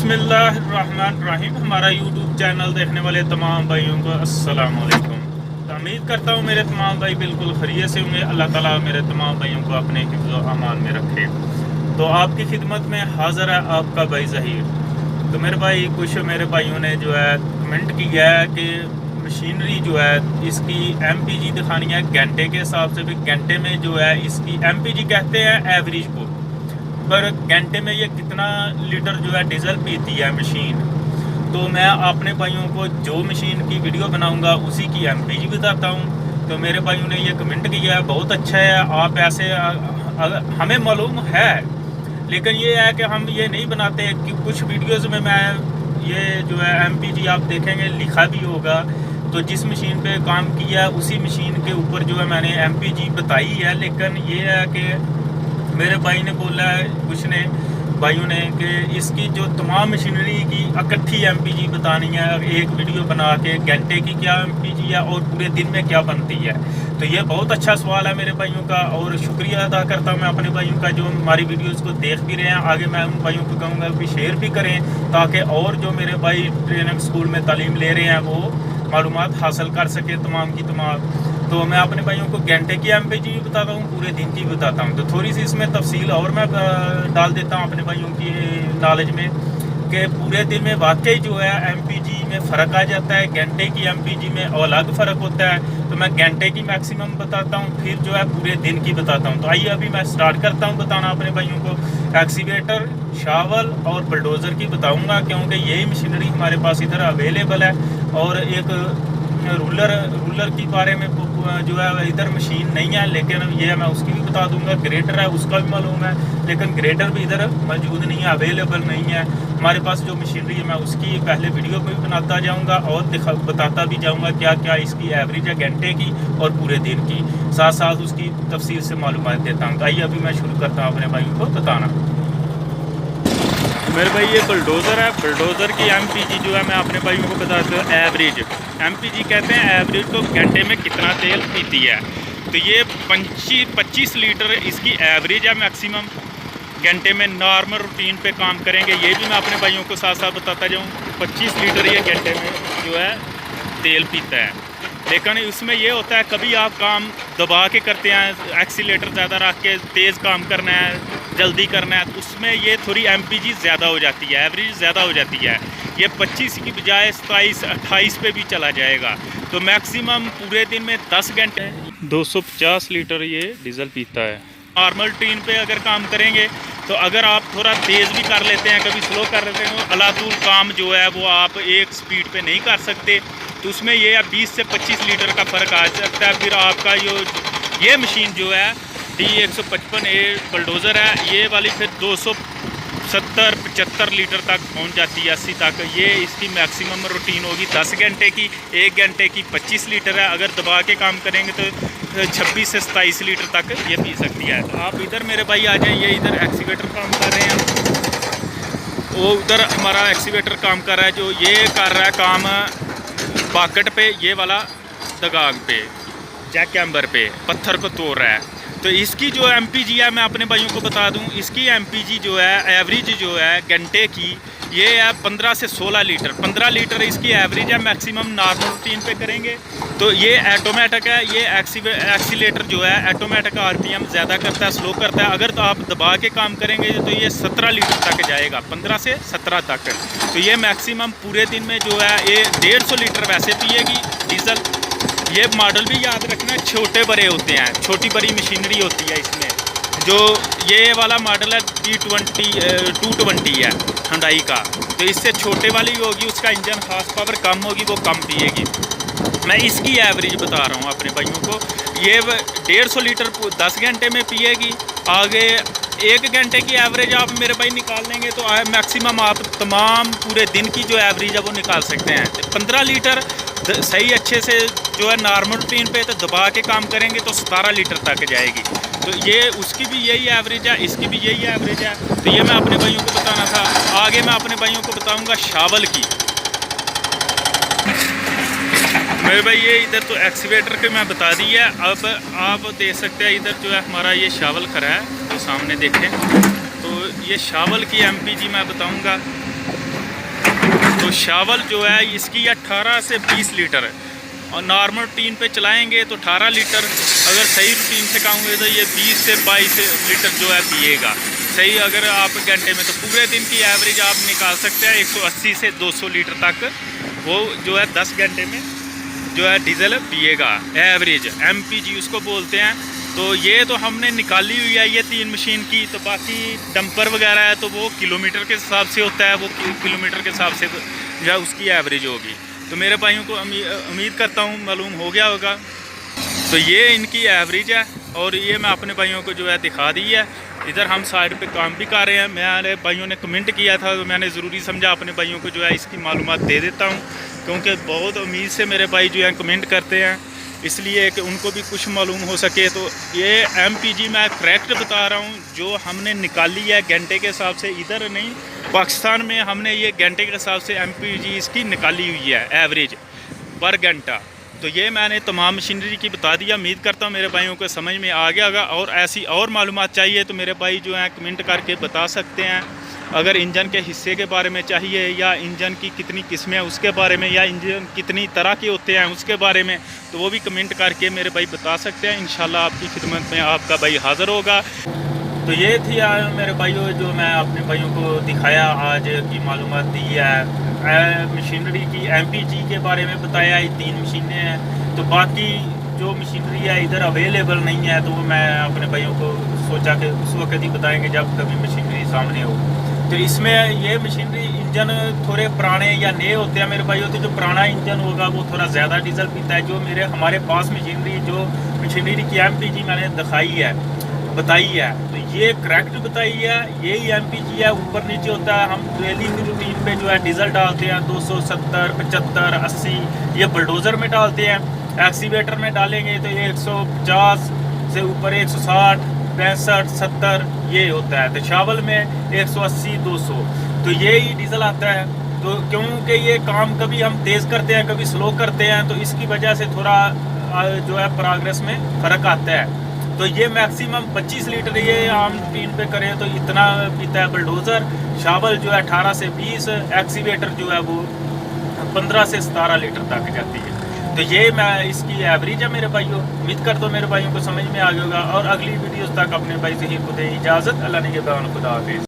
बिस्मिल्लाहिर्रहमानिर्रहीम। हमारा YouTube channel देखने वाले तमाम भाइयों को अस्सलाम वालेकुम। तो उम्मीद करता हूँ मेरे तमाम भाई बिल्कुल खैरियत से होंगे। अल्लाह ताला मेरे तमाम भाइयों को अपने हिफ्ज़ व अमान में रखे। तो आपकी खिदमत में हाज़िर है आपका भाई ज़हीर। तो मेरे भाई कुछ मेरे भाइयों ने जो है कमेंट किया है कि मशीनरी जो है इसकी MPG दिखानी है घंटे के हिसाब से, भी घंटे में जो है इसकी MPG कहते हैं एवरेज को, पर घंटे में ये कितना लीटर जो है डीजल पीती है मशीन। तो मैं अपने भाइयों को जो मशीन की वीडियो बनाऊंगा उसी की MPG बताता हूँ। तो मेरे भाइयों ने ये कमेंट किया है, बहुत अच्छा है। आप ऐसे हमें मालूम है, लेकिन ये है कि हम ये नहीं बनाते कि कुछ वीडियोज़ में मैं ये जो है MPG आप देखेंगे लिखा भी होगा। तो जिस मशीन पे काम किया उसी मशीन के ऊपर जो है मैंने MPG बताई है। लेकिन ये है कि मेरे भाई ने बोला है, कुछ ने भाइयों ने, कि इसकी जो तमाम मशीनरी की इकट्ठी MPG बतानी है, एक वीडियो बना के घंटे की क्या MPG है और पूरे दिन में क्या बनती है। तो ये बहुत अच्छा सवाल है मेरे भाइयों का, और शुक्रिया अदा करता हूँ मैं अपने भाइयों का जो हमारी वीडियोज़ को देख भी रहे हैं। आगे मैं उन भाइयों को कहूँगा कि शेयर भी करें, ताकि और जो मेरे भाई ट्रेनिंग स्कूल में तालीम ले रहे हैं वो मालूमात हासिल कर सके तमाम की तमाम। तो मैं अपने भाइयों को घंटे की MPG भी बताता हूँ, पूरे दिन की बताता हूँ। तो थोड़ी सी इसमें तफसील और मैं डाल देता हूँ अपने भाइयों की नॉलेज में, कि पूरे दिन में वाकई जो है MPG में फ़र्क आ जाता है, घंटे की MPG में अलग फ़र्क होता है। तो मैं घंटे की मैक्सिमम बताता हूँ, फिर जो है पूरे दिन की बताता हूँ। तो आइए अभी मैं स्टार्ट करता हूँ बताना अपने भाइयों को। एक्सीवेटर, शावल और बुलडोज़र की बताऊँगा, क्योंकि यही मशीनरी हमारे पास इधर अवेलेबल है। और एक रूलर के बारे में जो है इधर मशीन नहीं है, लेकिन ये मैं उसकी भी बता दूंगा। ग्रेटर है उसका भी मालूम है, लेकिन ग्रेटर भी इधर मौजूद नहीं है, अवेलेबल नहीं है हमारे पास। जो मशीनरी है मैं उसकी पहले वीडियो में भी बनाता जाऊंगा और बताता भी जाऊंगा क्या क्या इसकी एवरेज है घंटे की और पूरे दिन की, साथ साथ उसकी तफसील से मालूमात देता हूँ। आइए अभी मैं शुरू करता हूँ अपने भाइयों को बताना। मेरे भाई ये बुलडोज़र है। बुलडोज़र की MPG जो है मैं अपने भाइयों को बताता हूँ। एवरेज MPG कहते हैं एवरेज को, घंटे में कितना तेल पीती है। तो ये 25 लीटर इसकी एवरेज है मैक्सिमम। घंटे में नॉर्मल रूटीन पे काम करेंगे, ये भी मैं अपने भाइयों को साथ साथ बताता जाऊँ। 25 लीटर ये घंटे में जो है तेल पीता है। लेकिन इसमें ये होता है, कभी आप काम दबा के करते हैं, एक्सीलेटर ज़्यादा रख के तेज़ काम करना है, जल्दी करना है, तो उसमें ये थोड़ी MPG ज़्यादा हो जाती है, एवरेज ज़्यादा हो जाती है। ये 25 की बजाय 27, 28 पे भी चला जाएगा। तो मैक्सिमम पूरे दिन में 10 घंटे 250 लीटर ये डीजल पीता है। नॉर्मल ट्रेन पे अगर काम करेंगे तो अगर आप थोड़ा तेज़ भी कर लेते हैं, कभी स्लो कर लेते हैं, तो अलातूल काम जो है वो आप एक स्पीड पे नहीं कर सकते। तो उसमें ये 20 से 25 लीटर का फ़र्क आ सकता है। फिर आपका ये मशीन जो है D155 बुलडोज़र है, ये वाली फिर 270-75 लीटर तक पहुंच जाती है, 80 तक। ये इसकी मैक्सिमम रूटीन होगी 10 घंटे की। 1 घंटे की 25 लीटर है, अगर दबा के काम करेंगे तो 26 से 27 लीटर तक ये पी सकती है। तो आप इधर मेरे भाई आ जाएँ, ये इधर एक्सीवेटर काम कर रहे हैं, वो उधर हमारा एक्सीवेटर काम कर रहा है, जो ये कर रहा है काम बाकट पे, ये वाला दगाग पे, जैक कैम्बर पे पत्थर को तोड़ रहा है। तो इसकी जो MPG है मैं अपने भाइयों को बता दूं, इसकी MPG जो है एवरेज जो है घंटे की, ये है 15 से 16 लीटर। 15 लीटर इसकी एवरेज है। मैक्सिमम नॉर्मल रूटीन पे करेंगे तो ये ऑटोमेटिक है। ये एक्सीलेटर जो है ऑटोमेटिक RPM ज़्यादा करता है, स्लो करता है। अगर तो आप दबा के काम करेंगे तो ये 17 लीटर तक जाएगा, 15 से 17 तक। तो ये मैक्सिमम पूरे दिन में जो है ये 150 लीटर वैसे पिएगी डीजल। ये मॉडल भी याद रखना, छोटे बड़े होते हैं, छोटी बड़ी मशीनरी होती है इसमें। जो ये वाला मॉडल है D220 है हुंडई का, तो इससे छोटे वाली होगी, उसका इंजन हॉर्स पावर कम होगी, वो कम पिएगी। मैं इसकी एवरेज बता रहा हूँ अपने भाइयों को। ये 150 लीटर 10 घंटे में पिएगी। आगे 1 घंटे की एवरेज आप मेरे भाई निकाल लेंगे तो मैक्सिमम आप तमाम पूरे दिन की जो एवरेज है वो निकाल सकते हैं। 15 लीटर सही अच्छे से जो है नॉर्मल रूटीन पे तो दबा के काम करेंगे तो 17 लीटर तक जाएगी। तो ये उसकी भी यही एवरेज है, इसकी भी यही एवरेज है। तो ये मैं अपने भाइयों को बताना था। आगे मैं अपने भाइयों को बताऊंगा शावल की। मेरे भाई ये इधर तो एक्सीवेटर के मैं बता दी है। अब आप देख सकते हैं इधर जो है हमारा ये शावल खड़ा है, तो सामने देखें। तो ये शावल की MPG मैं बताऊंगा। तो शावल जो है इसकी 18 से 20 लीटर है, और नॉर्मल रूटीन पे चलाएंगे तो 18 लीटर, अगर सही रूटीन से काम हुए तो ये 20 से 22 लीटर जो है पिएगा सही। अगर आप घंटे में, तो पूरे दिन की एवरेज आप निकाल सकते हैं 180 से 200 लीटर तक वो जो है 10 घंटे में जो है डीजल पिएगा एवरेज, एमपीजी उसको बोलते हैं। तो ये तो हमने निकाली हुई है ये 3 मशीन की। तो बाकी डंपर वगैरह है तो वो किलोमीटर के हिसाब से होता है, वो किलोमीटर के हिसाब से जो है उसकी एवरेज होगी। तो मेरे भाइयों को उम्मीद करता हूँ मालूम हो गया होगा। तो ये इनकी एवरेज है और ये मैं अपने भाइयों को जो है दिखा दी है। इधर हम साइड पे काम भी कर रहे हैं। मेरे भाइयों ने कमेंट किया था तो मैंने ज़रूरी समझा अपने भाइयों को जो है इसकी मालूमात दे देता हूँ, क्योंकि बहुत उम्मीद से मेरे भाई जो है कमेंट करते हैं, इसलिए कि उनको भी कुछ मालूम हो सके। तो ये एमपीजी मैं करेक्ट बता रहा हूँ जो हमने निकाली है घंटे के हिसाब से, इधर नहीं पाकिस्तान में हमने ये घंटे के हिसाब से एमपीजी इसकी निकाली हुई है एवरेज पर घंटा। तो ये मैंने तमाम मशीनरी की बता दिया। उम्मीद करता हूँ मेरे भाइयों को समझ में आ गया होगा। और ऐसी और मालूमात चाहिए तो मेरे भाई जो हैं कमेंट करके बता सकते हैं। अगर इंजन के हिस्से के बारे में चाहिए, या इंजन की कितनी किस्में हैं उसके बारे में, या इंजन कितनी तरह के होते हैं उसके बारे में, तो वो भी कमेंट करके मेरे भाई बता सकते हैं। इंशाल्लाह आपकी खिदमत में आपका भाई हाज़िर होगा। तो ये थी मेरे भाइयों जो मैं अपने भाइयों को दिखाया आज की मालूमात दी है। मशीनरी की एमपीजी के बारे में बताया, ये 3 मशीनें हैं। तो बाकी जो मशीनरी है इधर अवेलेबल नहीं है, तो वो मैं अपने भाइयों को सोचा कि उस वक्त ही बताएंगे जब कभी मशीनरी सामने हो। तो इसमें ये मशीनरी इंजन थोड़े पुराने या नए होते हैं मेरे भाइयों। तो जो पुराना इंजन होगा वो थोड़ा ज़्यादा डीजल पीता है। जो हमारे पास मशीनरी की एमपीजी मैंने दिखाई है, बताई है, तो ये करेक्ट बताई है, यही एमपीजी है। ऊपर नीचे होता है। हम डेली की रूटीन पे जो है डीजल डालते हैं 270, 75, 80, ये बुलडोज़र में डालते हैं। एक्सीवेटर में डालेंगे तो ये 150 से ऊपर 160, 65, 70 ये होता है। तो शावल में 180, 200, तो यही डीजल आता है। तो क्योंकि ये काम कभी हम तेज़ करते हैं कभी स्लो करते हैं, तो इसकी वजह से थोड़ा जो है प्रोग्रेस में फ़र्क आता है। तो ये मैक्सिमम 25 लीटर ये आम रूटीन पे करें तो इतना पीता है बुलडोज़र। शावल जो है 18 से 20, एक्सीवेटर जो है वो 15 से 17 लीटर तक जाती है। तो ये मैं इसकी एवरेज है मेरे भाइयों। उम्मीद करता हूँ मेरे भाइयों को समझ में आ गया होगा। और अगली वीडियोस तक अपने भाई ज़हीर को दे इजाज़त। अल्लाह ने के बयान खुदा हाफिज़।